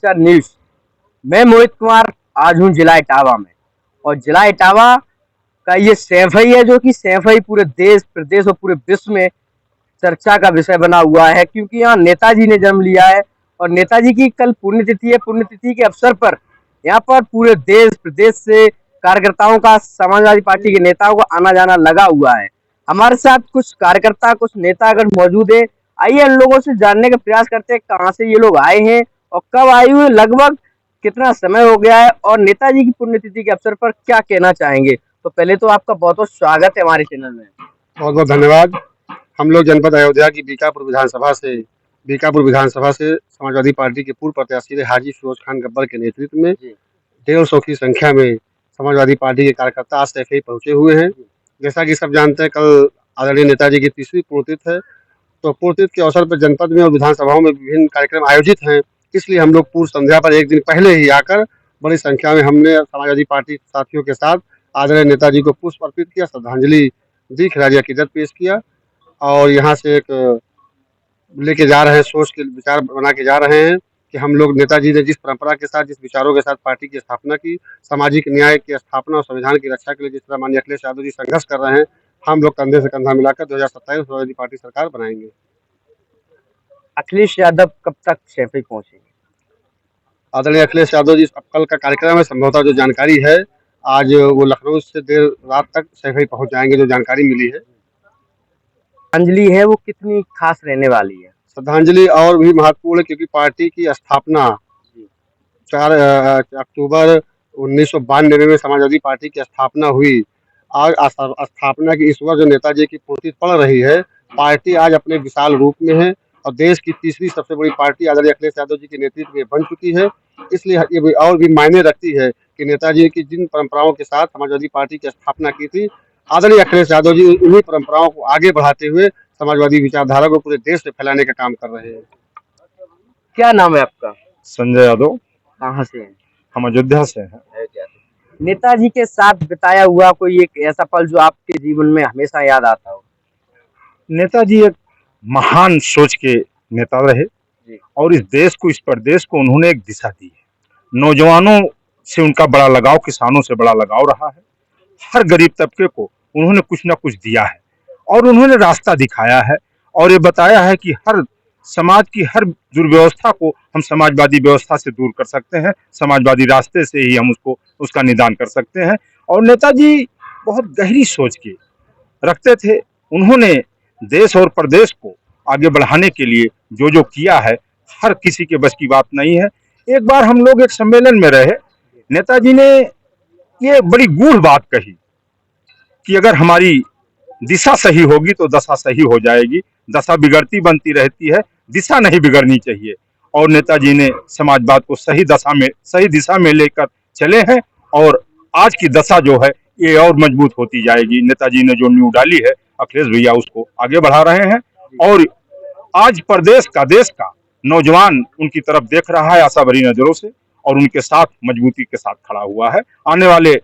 समाचार न्यूज। मैं मोहित कुमार आज हूँ जिला इटावा में। और जिला इटावा का ये सैफई है जो कि सैफई पूरे देश प्रदेश और पूरे विश्व में चर्चा का विषय बना हुआ है, क्योंकि यहाँ नेताजी ने जन्म लिया है और नेताजी की कल पुण्यतिथि है। पुण्यतिथि के अवसर पर यहाँ पर पूरे देश प्रदेश से कार्यकर्ताओं का, समाजवादी पार्टी के नेताओं का आना जाना लगा हुआ है। हमारे साथ कुछ कार्यकर्ता, कुछ नेतागण मौजूद है। आइए इन लोगों से जानने का प्रयास करते हैं कहाँ से ये लोग आए हैं और कब आए हुए, लगभग कितना समय हो गया है और नेताजी की पुण्यतिथि के अवसर पर क्या कहना चाहेंगे। तो पहले तो आपका बहुत बहुत स्वागत है हमारे चैनल में। बहुत बहुत धन्यवाद। हम लोग जनपद अयोध्या की बीकापुर विधानसभा से समाजवादी पार्टी के पूर्व प्रत्याशी हाजी फिरोज खान गब्बर के नेतृत्व में 150 की संख्या में समाजवादी पार्टी के कार्यकर्ता आज सैफई पहुंचे हुए हैं। जैसा कि सब जानते हैं, कल आदरणीय नेताजी की 30वीं पुण्यतिथि है। तो पुण्यतिथि के अवसर पर जनपद में और विधानसभाओं में विभिन्न कार्यक्रम आयोजित हैं। इसलिए हम लोग पूर्व संध्या पर एक दिन पहले ही आकर बड़ी संख्या में हमने समाजवादी पार्टी साथियों के साथ आदरणीय नेताजी को पुष्प अर्पित किया, श्रद्धांजलि दी, खिराजी अकीदत पेश किया और यहाँ से एक लेके जा रहे हैं, सोच के विचार बना के जा रहे हैं कि हम लोग नेताजी ने जिस परंपरा के साथ, जिस विचारों के साथ पार्टी की स्थापना की, सामाजिक न्याय की स्थापना और संविधान की रक्षा के लिए जिस तरह माननीय अखिलेश यादव जी संघर्ष कर रहे हैं, हम लोग कंधे से कंधा मिलाकर 2027 समाजवादी पार्टी सरकार बनाएंगे। अखिलेश यादव कब तक सैफई पहुंचेंगे? आदरणीय अखिलेश यादव जी, अब कल का कार्यक्रम है, संभवतः जो जानकारी है आज वो लखनऊ से देर रात तक सैफई पहुंच जाएंगे, जो जानकारी मिली है। श्रद्धांजलि है वो कितनी खास रहने वाली है? श्रद्धांजलि और भी महत्वपूर्ण है क्योंकि पार्टी की स्थापना 4 अक्टूबर 1992 में समाजवादी पार्टी की स्थापना हुई। आज स्थापना की इस वर्ष जो नेताजी की पुण्यतिथि पड़ रही है, पार्टी आज अपने विशाल रूप में है और देश की तीसरी सबसे बड़ी पार्टी आदरणीय अखिलेश यादव जी के नेतृत्व में बन चुकी है। इसलिए ये और भी मायने रखती है कि नेताजी की जिन परंपराओं के साथ समाजवादी पार्टी की स्थापना की थी, आदरणीय अखिलेश यादव जी उन्हीं परंपराओं को आगे बढ़ाते हुए समाजवादी विचारधारा को पूरे देश में फैलाने का काम कर रहे हैं। क्या नाम है आपका? संजय यादव। कहाँ से हैं? हम अयोध्या से हैं। नेताजी के साथ बिताया हुआ कोई एक ऐसा पल जो आपके जीवन में हमेशा याद आता हो? नेताजी एक महान सोच के नेता रहे और इस देश को, इस प्रदेश को उन्होंने एक दिशा दी है। नौजवानों से उनका बड़ा लगाव, किसानों से बड़ा लगाव रहा है। हर गरीब तबके को उन्होंने कुछ ना कुछ दिया है और उन्होंने रास्ता दिखाया है और ये बताया है कि हर समाज की हर दुर्व्यवस्था को हम समाजवादी व्यवस्था से दूर कर सकते हैं, समाजवादी रास्ते से ही हम उसका निदान कर सकते हैं। और नेताजी बहुत गहरी सोच के रखते थे। उन्होंने देश और प्रदेश को आगे बढ़ाने के लिए जो जो किया है, हर किसी के बस की बात नहीं है। एक बार हम लोग एक सम्मेलन में रहे, नेताजी ने ये बड़ी गूढ़ बात कही कि अगर हमारी दिशा सही होगी तो दशा सही हो जाएगी। दशा बिगड़ती बनती रहती है, दिशा नहीं बिगड़नी चाहिए। और नेताजी ने समाजवाद को सही दिशा में लेकर चले हैं और आज की दशा जो है ये और मजबूत होती जाएगी। नेताजी ने जो नींव डाली है, अखिलेश भैया उसको आगे बढ़ा रहे हैं और आज प्रदेश का, देश का नौजवान उनकी तरफ देख रहा है आशा भरी नजरों से और उनके साथ मजबूती के साथ खड़ा हुआ है। आने वाले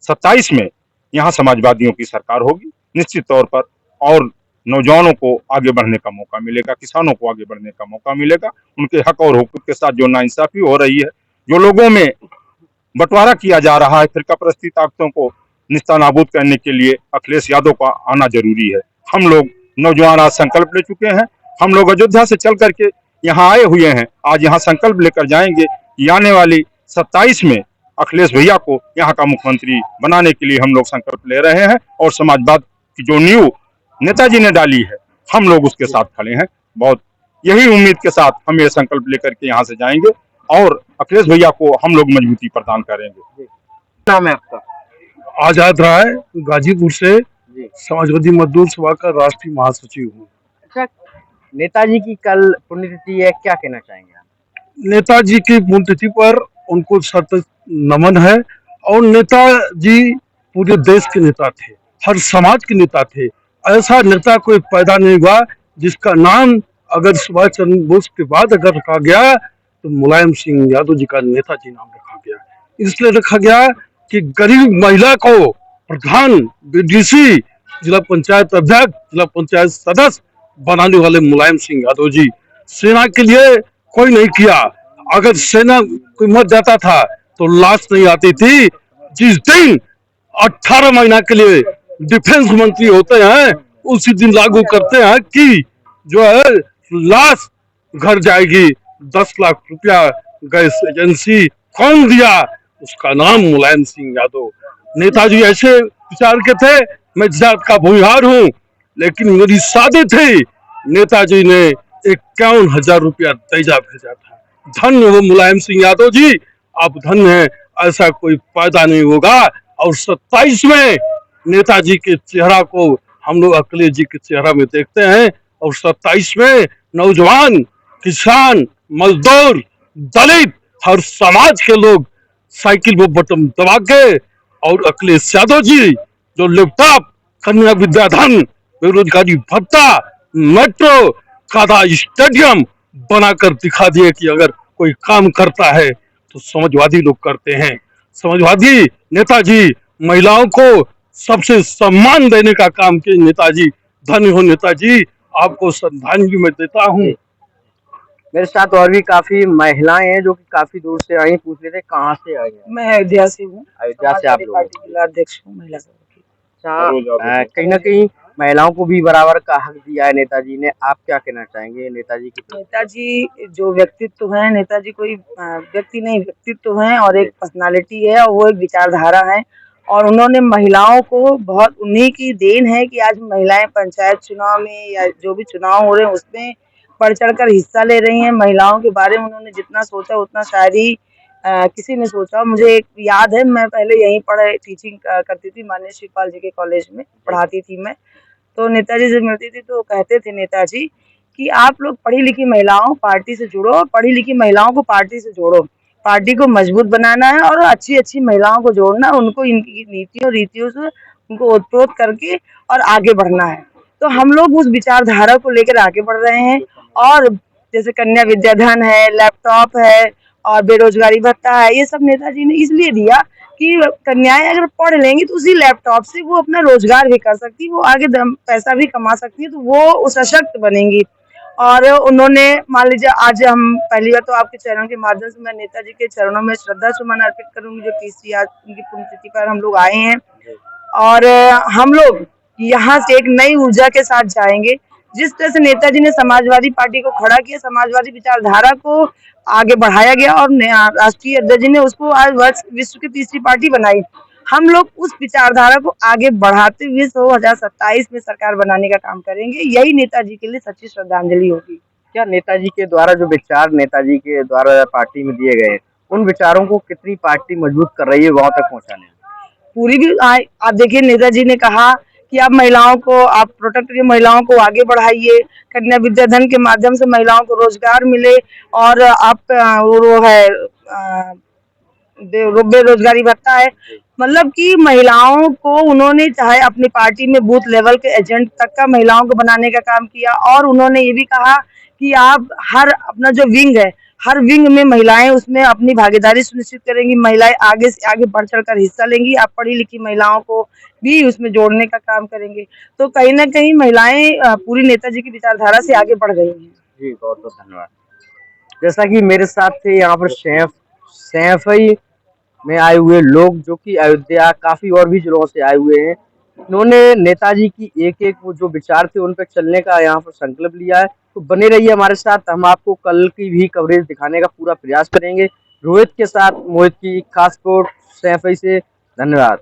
27 में यहाँ समाजवादियों की सरकार होगी निश्चित तौर पर और नौजवानों को आगे बढ़ने का मौका मिलेगा, किसानों को आगे बढ़ने का मौका मिलेगा। उनके हक और हुकूक के साथ जो नाइंसाफी हो रही है, जो लोगों में बंटवारा किया जा रहा है, फिरकापरस्ती ताकतों को निस्तानाबूद करने के लिए अखिलेश यादव का आना जरूरी है। हम लोग नौजवान आज संकल्प ले चुके हैं। हम लोग अयोध्या से चल करके यहाँ आए हुए हैं। आज यहाँ संकल्प लेकर जाएंगे कि आने वाली 27 में अखिलेश भैया को यहाँ का मुख्यमंत्री बनाने के लिए हम लोग संकल्प ले रहे हैं और समाजवाद की जो नींव नेताजी ने डाली है, हम लोग उसके साथ खड़े हैं। बहुत यही उम्मीद के साथ हम ये संकल्प लेकर के यहाँ से जाएंगे और अखिलेश भैया को हम लोग मजबूती प्रदान करेंगे। नाम है आपका? आजाद राय, गाजीपुर से समाजवादी मजदूर सभा का राष्ट्रीय महासचिव हूँ। अच्छा, नेताजी की कल पुण्यतिथि है, क्या कहना चाहेंगे आप? नेताजी की पुण्यतिथि पर उनको सतत नमन है और नेताजी पूरे देश के नेता थे, हर समाज के नेता थे। ऐसा नेता कोई पैदा नहीं हुआ जिसका नाम अगर सुभाष चंद्र बोस के बाद अगर रखा गया तो मुलायम सिंह यादव जी का नेताजी नाम रखा गया। इसलिए रखा गया कि गरीब महिला को प्रधान, बीडीसी, जिला पंचायत अध्यक्ष, जिला पंचायत सदस्य बनाने वाले मुलायम सिंह यादव जी, सेना के लिए कोई नहीं किया। अगर सेना कोई मर जाता था तो लाश नहीं आती थी। जिस दिन 18 महीना के लिए डिफेंस मंत्री होते हैं उसी दिन लागू करते हैं कि जो है लाश घर जाएगी। 10 लाख रुपया गैस एजेंसी कौन दिया? उसका नाम मुलायम सिंह यादव। नेताजी ऐसे विचार के थे। मैं जात का भूमिहार हूँ, लेकिन मेरी शादी थी, नेताजी ने 51,000 रुपया तेजा भेजा था। धन्य हो मुलायम सिंह यादव जी, आप धन्य हैं। ऐसा कोई पैदा नहीं होगा। और 27 में नेताजी के चेहरा को हम लोग अखिलेश जी के चेहरा में देखते हैं। और 27 में नौजवान, किसान, मजदूर, दलित, हर समाज के लोग साइकिल पर बटन दबा के, और अखिलेश यादव जी जो लैपटॉप, कन्या विद्याधन, बेरोजगारी भत्ता, मेट्रो, कादा स्टेडियम बनाकर दिखा दिए कि अगर कोई काम करता है तो समाजवादी लोग करते हैं। समाजवादी नेताजी महिलाओं को सबसे सम्मान देने का काम किए नेताजी। धन्य हो नेताजी, आपको श्रद्धांजलि मैं देता हूँ। मेरे साथ और भी काफी महिलाएं हैं जो कि काफी दूर से आई। पूछ रहे थे कहाँ से आई हैं? मैं अयोध्या से हूँ। अयोध्या से आप समाजवादी लोग? पार्टी जिला अध्यक्ष हूँ महिला संघ की। अच्छा, कहीं ना कहीं महिलाओं को भी बराबर का हक दिया है नेताजी ने। आप क्या कहना चाहेंगे नेताजी की? नेताजी जो व्यक्तित्व है, नेताजी कोई व्यक्ति नहीं, व्यक्तित्व है और एक पर्सनालिटी है, और वो एक विचारधारा है। और उन्होंने महिलाओं को बहुत, उन्हीं की देन है कि आज महिलाएं पंचायत चुनाव में या जो भी चुनाव हो रहे हैं उसमें बढ़ चढ़ कर हिस्सा ले रही हैं। महिलाओं के बारे में उन्होंने जितना सोचा उतना शायद ही किसी ने सोचा। मुझे एक याद है, मैं पहले यहीं पढ़े टीचिंग करती थी, माननीय शिवपाल जी के कॉलेज में पढ़ाती थी मैं। तो नेताजी से मिलती थी तो कहते थे नेताजी कि आप लोग पढ़ी लिखी महिलाओं पार्टी से जुड़ो, पढ़ी लिखी महिलाओं को पार्टी से जोड़ो, पार्टी को मजबूत बनाना है और अच्छी अच्छी महिलाओं को जोड़ना, उनको इनकी नीतियों रीतियों से उनको ओतप्रोत करके और आगे बढ़ना है। तो हम लोग उस विचारधारा को लेकर आगे बढ़ रहे हैं। और जैसे कन्या विद्याधन है, लैपटॉप है और बेरोजगारी भत्ता है, ये सब नेताजी ने इसलिए दिया कि कन्याएं अगर पढ़ लेंगी तो उसी लैपटॉप से वो अपना रोजगार भी कर सकती, वो आगे पैसा भी कमा सकती है, तो वो सशक्त बनेंगी। और उन्होंने, मान लीजिए आज हम पहली बार तो आपके चरणों के माध्यम से मैं नेताजी के चरणों में श्रद्धा सुमन अर्पित करूंगी, जो 30 आज उनकी पुण्यतिथि पर हम लोग आए हैं। और हम लोग यहाँ से एक नई ऊर्जा के साथ जाएंगे। जिस तरह से नेताजी ने समाजवादी पार्टी को खड़ा किया, समाजवादी विचारधारा को आगे बढ़ाया गया और राष्ट्रीय अध्यक्ष जी ने उसको आज विश्व की तीसरी पार्टी बनाई। हम लोग उस विचारधारा को आगे बढ़ाते हुए 2027 में सरकार बनाने का काम करेंगे। यही नेताजी के लिए सच्ची श्रद्धांजलि होगी। क्या नेताजी के द्वारा जो विचार नेताजी के द्वारा पार्टी में दिए गए, उन विचारों को कितनी पार्टी मजबूत कर रही है गाँव तक पहुँचाने में? पूरी भी आप देखिए, नेताजी ने कहा कि आप महिलाओं को, आप प्रोटेक्ट करिए, महिलाओं को आगे बढ़ाइए, कन्या विद्याधन के माध्यम से महिलाओं को रोजगार मिले, और आप वो है बेरोजगारी भत्ता है। मतलब कि महिलाओं को उन्होंने, चाहे अपनी पार्टी में बूथ लेवल के एजेंट तक का महिलाओं को बनाने का काम किया। और उन्होंने ये भी कहा कि आप हर अपना जो विंग है, हर विंग में महिलाएं उसमें अपनी भागीदारी सुनिश्चित करेंगी, महिलाएं आगे से आगे बढ़ चढ़कर हिस्सा लेंगी, आप पढ़ी लिखी महिलाओं को भी उसमें जोड़ने का काम करेंगे। तो कहीं ना कहीं महिलाएं पूरी नेताजी की विचारधारा से आगे बढ़ गई हैं। जी, बहुत बहुत धन्यवाद। जैसा कि मेरे साथ थे यहाँ पर सैफई में आए हुए लोग, जो कि अयोध्या, काफी और भी जिलों से आए हुए हैं। इन्होंने नेताजी की एक एक वो जो विचार थे उन पर चलने का यहाँ पर संकल्प लिया है। तो बने रहिए हमारे साथ, हम आपको कल की भी कवरेज दिखाने का पूरा प्रयास करेंगे। रोहित के साथ मोहित की खास रिपोर्ट सैफई से। धन्यवाद।